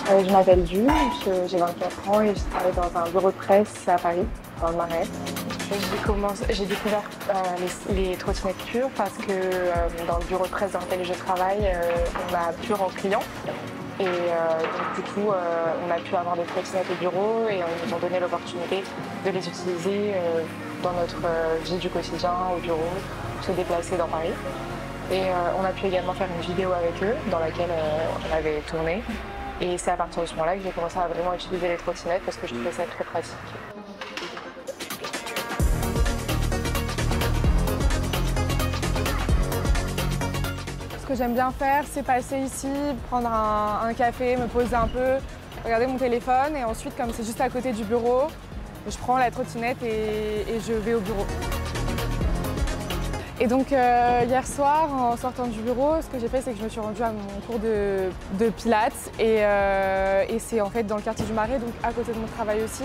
Je m'appelle Jules, j'ai 24 ans et je travaille dans un bureau de presse à Paris, dans le Marais. J'ai découvert les trottinettes pures parce que dans le bureau de presse dans lequel je travaille, on a Pure en client. Et donc du coup, on a pu avoir des trottinettes au bureau et ils nous ont donné l'opportunité de les utiliser dans notre vie du quotidien au bureau, se déplacer dans Paris. Et on a pu également faire une vidéo avec eux dans laquelle on avait tourné. Et c'est à partir de ce moment-là que j'ai commencé à vraiment utiliser les trottinettes parce que je trouvais ça très pratique. Ce que j'aime bien faire, c'est passer ici, prendre un café, me poser un peu, regarder mon téléphone et ensuite, comme c'est juste à côté du bureau, je prends la trottinette et je vais au bureau. Et donc hier soir, en sortant du bureau, ce que j'ai fait, c'est que je me suis rendue à mon cours de pilates et c'est en fait dans le quartier du Marais, donc à côté de mon travail aussi.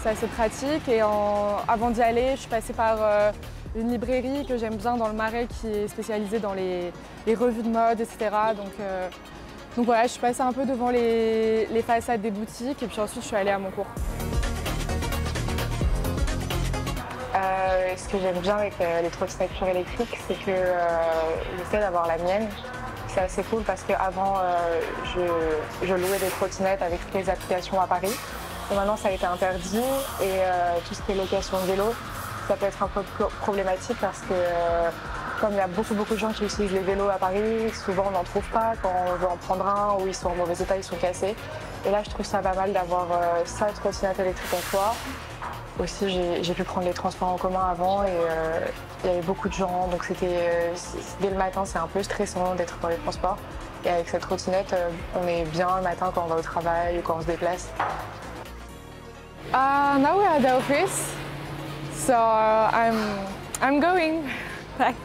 C'est assez pratique et avant d'y aller, je suis passée par une librairie que j'aime bien dans le Marais qui est spécialisée dans les revues de mode, etc. Donc voilà, je suis passée un peu devant les façades des boutiques et puis ensuite je suis allée à mon cours. Ce que j'aime bien avec les trottinettes pures électriques, c'est que le fait d'avoir la mienne, c'est assez cool parce qu'avant, je louais des trottinettes avec toutes les applications à Paris. Et maintenant, ça a été interdit et tout ce qui est location de vélo, ça peut être un peu problématique parce que comme il y a beaucoup de gens qui utilisent les vélos à Paris, souvent on n'en trouve pas quand on veut en prendre un ou ils sont en mauvais état, ils sont cassés. Et là, je trouve ça pas mal d'avoir sa trottinette électrique à soi. Aussi, j'ai pu prendre les transports en commun avant et il y avait beaucoup de gens, donc dès le matin, c'est un peu stressant d'être dans les transports. Et avec cette trottinette, on est bien le matin quand on va au travail ou quand on se déplace. Now we're at the office, so I'm going back.